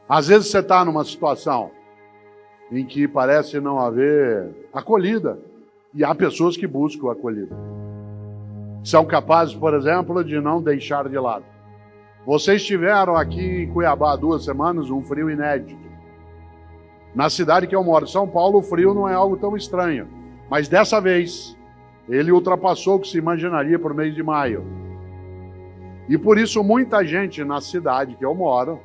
Às vezes você está numa situação em que parece não haver acolhida, e há pessoas que buscam acolhida. São capazes, por exemplo, de não deixar de lado. Vocês tiveram aqui em Cuiabá 2 semanas um frio inédito. Na cidade que eu moro, São Paulo, o frio não é algo tão estranho. Mas dessa vez, ele ultrapassou o que se imaginaria por mês de maio. E por isso muita gente na cidade que eu moro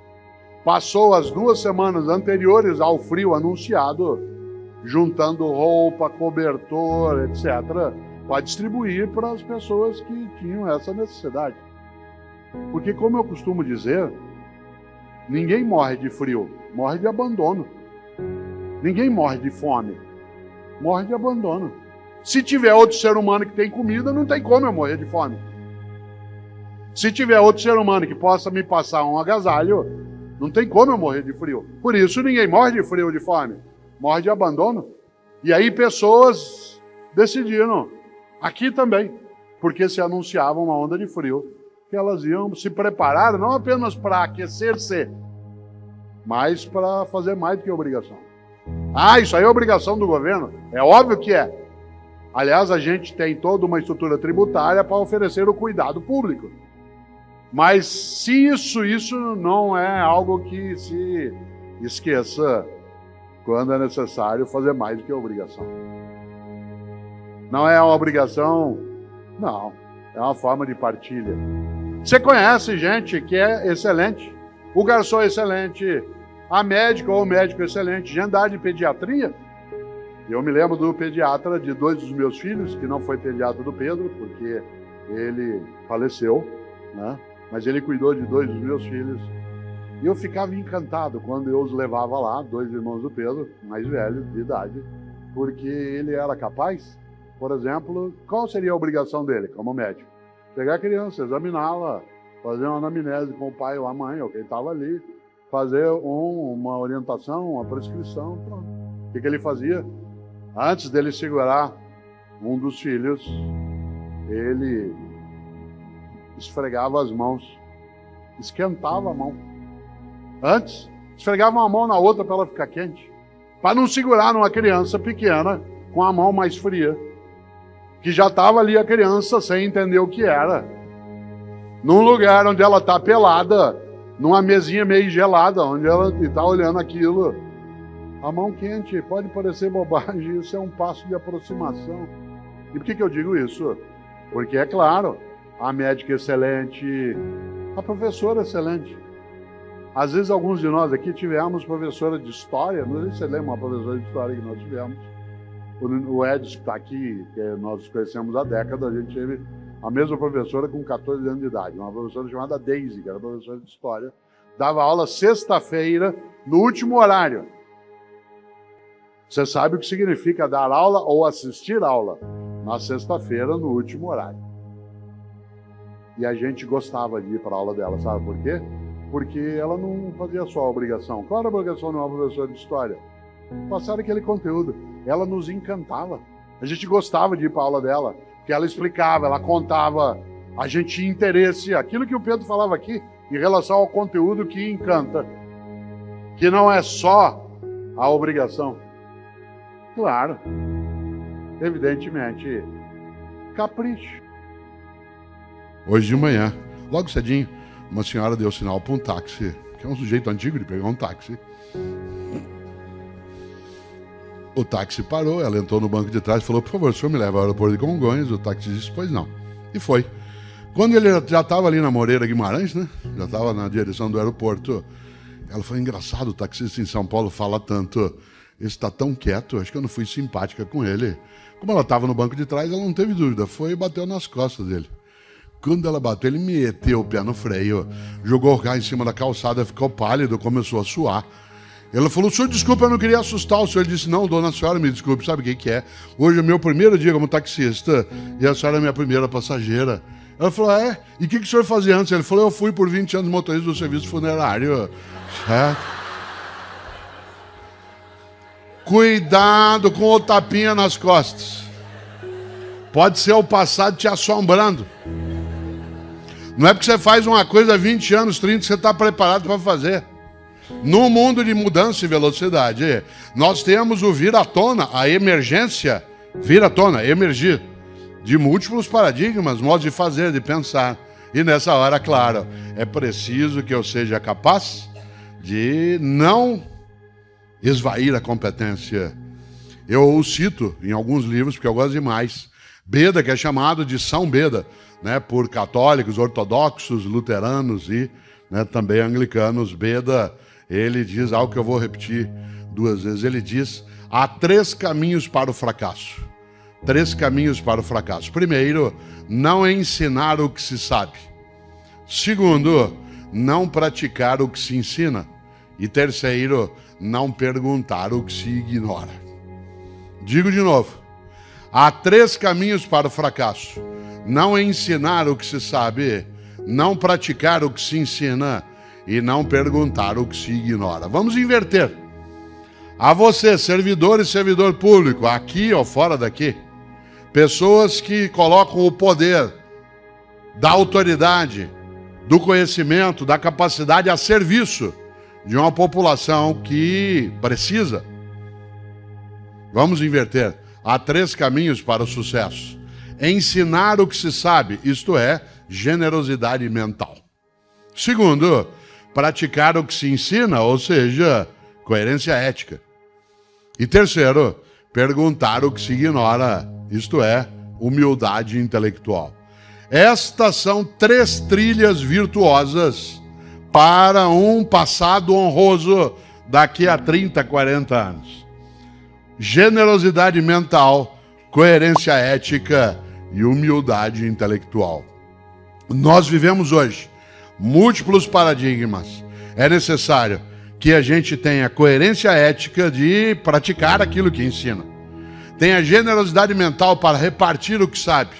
passou as 2 semanas anteriores ao frio anunciado, juntando roupa, cobertor, etc., para distribuir para as pessoas que tinham essa necessidade. Porque, como eu costumo dizer, ninguém morre de frio, morre de abandono. Ninguém morre de fome, morre de abandono. Se tiver outro ser humano que tem comida, não tem como eu morrer de fome. Se tiver outro ser humano que possa me passar um agasalho, não tem como eu morrer de frio. Por isso ninguém morre de frio ou de fome, morre de abandono. E aí pessoas decidiram, aqui também, porque se anunciava uma onda de frio, que elas iam se preparar não apenas para aquecer-se, mas para fazer mais do que obrigação. Ah, isso aí é obrigação do governo? É óbvio que é. Aliás, a gente tem toda uma estrutura tributária para oferecer o cuidado público. Mas se isso não é algo que se esqueça quando é necessário fazer mais do que obrigação. Não é uma obrigação, não. É uma forma de partilha. Você conhece gente que é excelente. O garçom é excelente. A médica ou o médico é excelente. De andar de pediatria. Eu me lembro do pediatra de 2 dos meus filhos, que não foi pediatra do Pedro, porque ele faleceu, né? Mas ele cuidou de 2 dos meus filhos. E eu ficava encantado quando eu os levava lá, 2 irmãos do Pedro, mais velhos de idade, porque ele era capaz, por exemplo, qual seria a obrigação dele como médico? Pegar a criança, examiná-la, fazer uma anamnese com o pai ou a mãe, ou quem estava ali, fazer uma orientação, uma prescrição, pronto. O que ele fazia? Antes dele segurar um dos filhos, ele esfregava as mãos, esquentava a mão. Antes, esfregava uma mão na outra para ela ficar quente, para não segurar numa criança pequena com a mão mais fria, que já estava ali a criança sem entender o que era. Num lugar onde ela está pelada, numa mesinha meio gelada, onde ela está olhando aquilo. A mão quente, pode parecer bobagem, isso é um passo de aproximação. E por que eu digo isso? Porque, é claro, a médica é excelente, a professora é excelente. Às vezes, alguns de nós aqui tivemos professora de história, não sei se você lembra uma professora de história que nós tivemos. O Edson, que está aqui, que nós conhecemos há décadas, a gente teve a mesma professora com 14 anos de idade, uma professora chamada Daisy, que era professora de história, dava aula sexta-feira, no último horário. Você sabe o que significa dar aula ou assistir aula? Na sexta-feira, no último horário. E a gente gostava de ir para a aula dela, sabe por quê? Porque ela não fazia só a obrigação. Qual era a obrigação de uma professora de história? Passar aquele conteúdo. Ela nos encantava. A gente gostava de ir para a aula dela, porque ela explicava, ela contava, a gente tinha interesse. Aquilo que o Pedro falava aqui, em relação ao conteúdo que encanta, que não é só a obrigação. Claro, evidentemente, capricho. Hoje de manhã, logo cedinho, uma senhora deu sinal para um táxi, que é um sujeito antigo de pegar um táxi. O táxi parou, ela entrou no banco de trás e falou, por favor, o senhor me leva ao aeroporto de Congonhas? O táxi disse, pois não. E foi. Quando ele já estava ali na Moreira Guimarães, né? Já estava na direção do aeroporto, ela falou, engraçado, o taxista em São Paulo fala tanto, esse está tão quieto, acho que eu não fui simpática com ele. Como ela estava no banco de trás, ela não teve dúvida, foi e bateu nas costas dele. Quando ela bateu, ele meteu o pé no freio, jogou o carro em cima da calçada, ficou pálido, começou a suar. Ela falou, senhor, desculpa, eu não queria assustar o senhor. Ele disse, não, dona senhora, me desculpe, sabe o que é? Hoje é meu primeiro dia como taxista e a senhora é minha primeira passageira. Ela falou, E o que o senhor fazia antes? Ele falou, eu fui por 20 anos motorista do serviço funerário. Certo? Cuidado com o tapinha nas costas. Pode ser o passado te assombrando. Não é porque você faz uma coisa há 20 anos, 30, que você está preparado para fazer. No mundo de mudança e velocidade, nós temos o vir à tona, a emergência, vir à tona, emergir, de múltiplos paradigmas, modos de fazer, de pensar. E nessa hora, claro, é preciso que eu seja capaz de não esvair a competência. Eu o cito em alguns livros, porque eu gosto demais. Beda, que é chamado de São Beda, né, por católicos, ortodoxos, luteranos e, né, também anglicanos. Beda, ele diz algo que eu vou repetir 2 vezes. Ele diz: há 3 caminhos para o fracasso. 3 caminhos para o fracasso. Primeiro, não ensinar o que se sabe. Segundo, não praticar o que se ensina. E terceiro, não perguntar o que se ignora. Digo de novo. Há 3 caminhos para o fracasso. Não ensinar o que se sabe, não praticar o que se ensina e não perguntar o que se ignora. Vamos inverter. A você, servidor e servidor público, aqui ou fora daqui, pessoas que colocam o poder da autoridade, do conhecimento, da capacidade a serviço de uma população que precisa. Vamos inverter. Há 3 caminhos para o sucesso. Ensinar o que se sabe, isto é, generosidade mental. Segundo, praticar o que se ensina, ou seja, coerência ética. E terceiro, perguntar o que se ignora, isto é, humildade intelectual. Estas são 3 trilhas virtuosas para um passado honroso daqui a 30, 40 anos. Generosidade mental, coerência ética e humildade intelectual. Nós vivemos hoje múltiplos paradigmas. É necessário que a gente tenha coerência ética de praticar aquilo que ensina. Tenha generosidade mental para repartir o que sabe.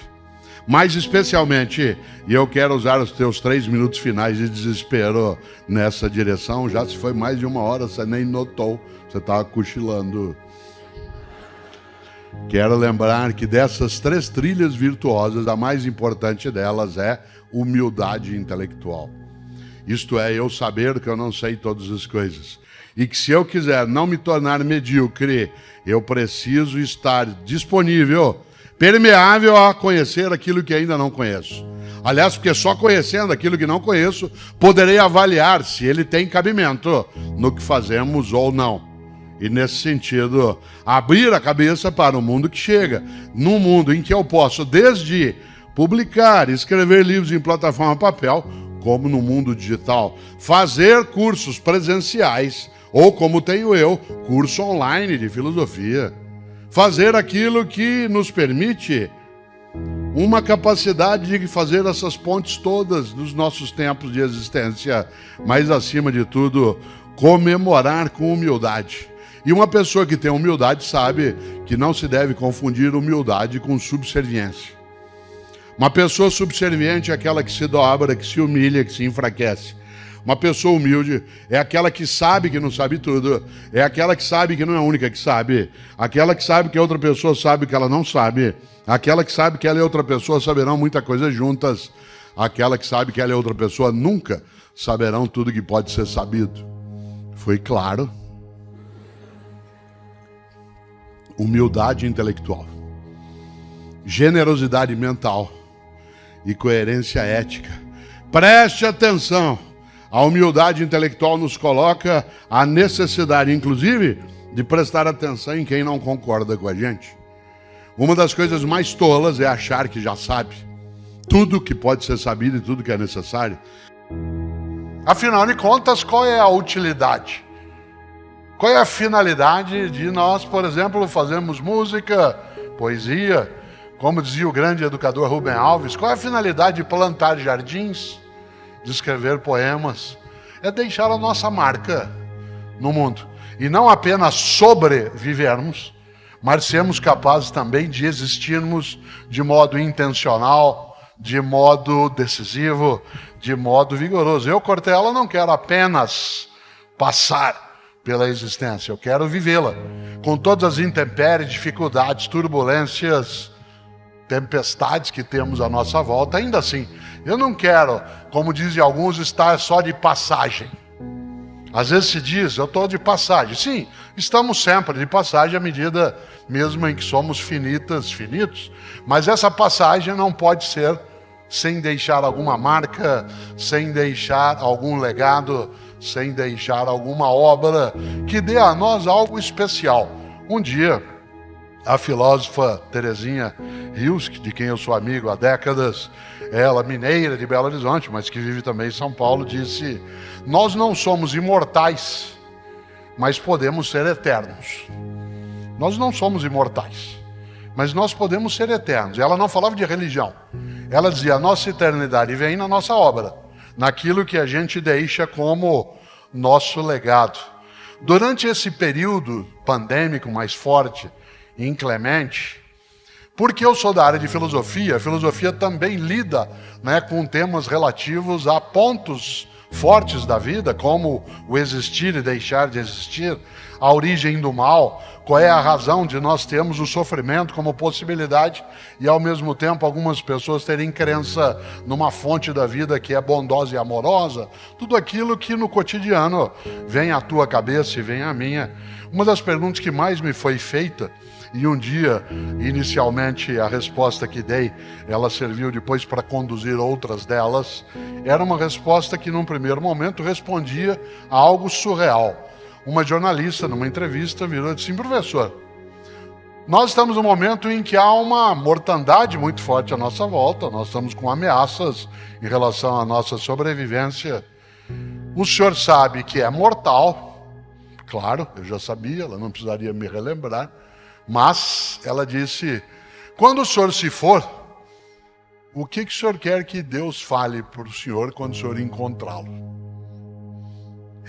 Mais especialmente, e eu quero usar os teus 3 minutos finais de desespero nessa direção, já se foi mais de 1 hora, você nem notou, você estava cochilando. Quero lembrar que dessas 3 trilhas virtuosas, a mais importante delas é humildade intelectual. Isto é, eu saber que eu não sei todas as coisas. E que se eu quiser não me tornar medíocre, eu preciso estar disponível, permeável a conhecer aquilo que ainda não conheço. Aliás, porque só conhecendo aquilo que não conheço, poderei avaliar se ele tem cabimento no que fazemos ou não. E nesse sentido, abrir a cabeça para o mundo que chega. Num mundo em que eu posso, desde publicar, escrever livros em plataforma papel, como no mundo digital, fazer cursos presenciais, ou como tenho eu, curso online de filosofia. Fazer aquilo que nos permite uma capacidade de fazer essas pontes todas dos nossos tempos de existência, mas acima de tudo, comemorar com humildade. E uma pessoa que tem humildade sabe que não se deve confundir humildade com subserviência. Uma pessoa subserviente é aquela que se dobra, que se humilha, que se enfraquece. Uma pessoa humilde é aquela que sabe que não sabe tudo, é aquela que sabe que não é a única que sabe, aquela que sabe que a outra pessoa sabe que ela não sabe, aquela que sabe que ela e outra pessoa saberão muita coisa juntas, aquela que sabe que ela e outra pessoa nunca saberão tudo que pode ser sabido. Foi claro? Humildade intelectual, generosidade mental e coerência ética. Preste atenção, a humildade intelectual nos coloca a necessidade, inclusive, de prestar atenção em quem não concorda com a gente. Uma das coisas mais tolas é achar que já sabe tudo que pode ser sabido e tudo que é necessário. Afinal de contas, qual é a utilidade? Qual é a finalidade de nós, por exemplo, fazermos música, poesia, como dizia o grande educador Rubem Alves? Qual é a finalidade de plantar jardins, de escrever poemas? É deixar a nossa marca no mundo. E não apenas sobrevivermos, mas sermos capazes também de existirmos de modo intencional, de modo decisivo, de modo vigoroso. Eu, Cortella, não quero apenas passar pela existência, eu quero vivê-la, com todas as intempéries, dificuldades, turbulências, tempestades que temos à nossa volta. Ainda assim, eu não quero, como dizem alguns, estar só de passagem. Às vezes se diz, eu estou de passagem. Sim, estamos sempre de passagem à medida mesmo em que somos finitos. Mas essa passagem não pode ser sem deixar alguma marca, sem deixar algum legado, sem deixar alguma obra que dê a nós algo especial. Um dia, a filósofa Terezinha Rios, de quem eu sou amigo há décadas, ela mineira de Belo Horizonte, mas que vive também em São Paulo, disse: nós não somos imortais, mas podemos ser eternos. Nós não somos imortais, mas nós podemos ser eternos. Ela não falava de religião. Ela dizia: a nossa eternidade vem na nossa obra, naquilo que a gente deixa como nosso legado. Durante esse período pandêmico mais forte e inclemente, porque eu sou da área de filosofia, a filosofia também lida, com temas relativos a pontos fortes da vida, como o existir e deixar de existir, a origem do mal, qual é a razão de nós termos o sofrimento como possibilidade e, ao mesmo tempo, algumas pessoas terem crença numa fonte da vida que é bondosa e amorosa, tudo aquilo que no cotidiano vem à tua cabeça e vem à minha. Uma das perguntas que mais me foi feita, e um dia, inicialmente, a resposta que dei, ela serviu depois para conduzir outras delas, era uma resposta que, num primeiro momento, respondia a algo surreal. Uma jornalista, numa entrevista, virou e disse: professor, nós estamos num momento em que há uma mortandade muito forte à nossa volta, nós estamos com ameaças em relação à nossa sobrevivência. O senhor sabe que é mortal? Claro, eu já sabia, ela não precisaria me relembrar. Mas ela disse: quando o senhor se for, o que o senhor quer que Deus fale para o senhor quando o senhor encontrá-lo?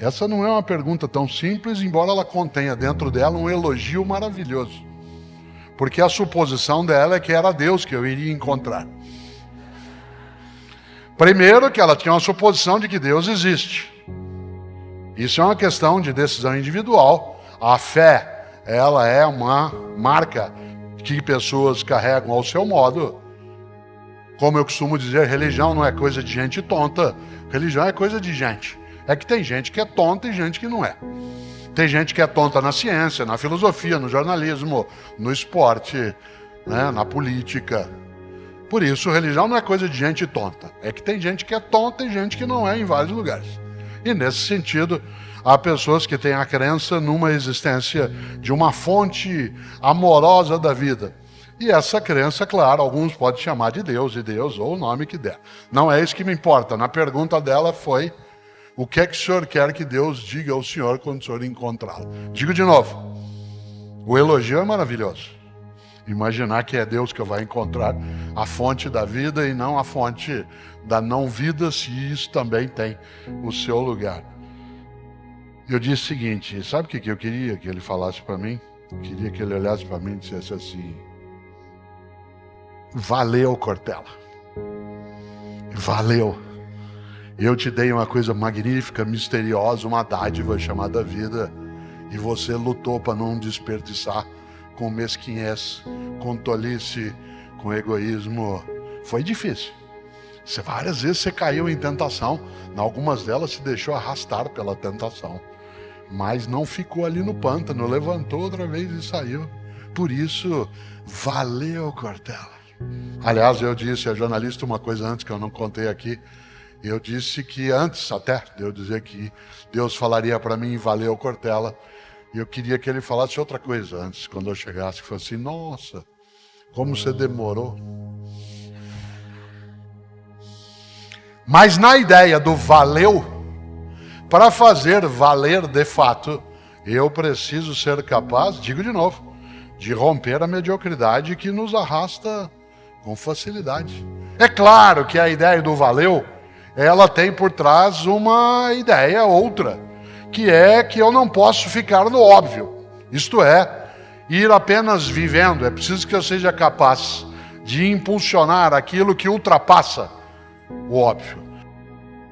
Essa não é uma pergunta tão simples, embora ela contenha dentro dela um elogio maravilhoso. Porque a suposição dela é que era Deus que eu iria encontrar. Primeiro, que ela tinha uma suposição de que Deus existe. Isso é uma questão de decisão individual. A fé, ela é uma marca que pessoas carregam ao seu modo. Como eu costumo dizer, religião não é coisa de gente tonta, religião é coisa de gente. É que tem gente que é tonta e gente que não é. Tem gente que é tonta na ciência, na filosofia, no jornalismo, no esporte, na política. Por isso, religião não é coisa de gente tonta. É que tem gente que é tonta e gente que não é em vários lugares. E nesse sentido, há pessoas que têm a crença numa existência de uma fonte amorosa da vida. E essa crença, claro, alguns podem chamar de Deus, ou o nome que der. Não é isso que me importa. Na pergunta dela foi: o que é que o senhor quer que Deus diga ao senhor quando o senhor encontrá-lo? Digo de novo, o elogio é maravilhoso. Imaginar que é Deus que eu vou encontrar, a fonte da vida e não a fonte da não-vida, se isso também tem o seu lugar. Eu disse o seguinte: sabe o que eu queria que ele falasse para mim? Eu queria que ele olhasse para mim e dissesse assim: valeu, Cortella. Valeu. Eu te dei uma coisa magnífica, misteriosa, uma dádiva chamada vida, e você lutou para não desperdiçar com mesquinhez, com tolice, com egoísmo. Foi difícil. Várias vezes você caiu em tentação, em algumas delas se deixou arrastar pela tentação, mas não ficou ali no pântano, levantou outra vez e saiu. Por isso, valeu, Cortella. Aliás, eu disse a jornalista uma coisa antes que eu não contei aqui. Eu disse que antes até de eu dizer que Deus falaria para mim: valeu, Cortella, eu queria que ele falasse outra coisa antes, quando eu chegasse, que fosse assim: nossa, como você demorou. Mas na ideia do valeu, para fazer valer de fato, eu preciso ser capaz, digo de novo, de romper a mediocridade que nos arrasta com facilidade. É claro que a ideia do valeu, ela tem por trás uma ideia outra, que é que eu não posso ficar no óbvio. Isto é, ir apenas vivendo. É preciso que eu seja capaz de impulsionar aquilo que ultrapassa o óbvio.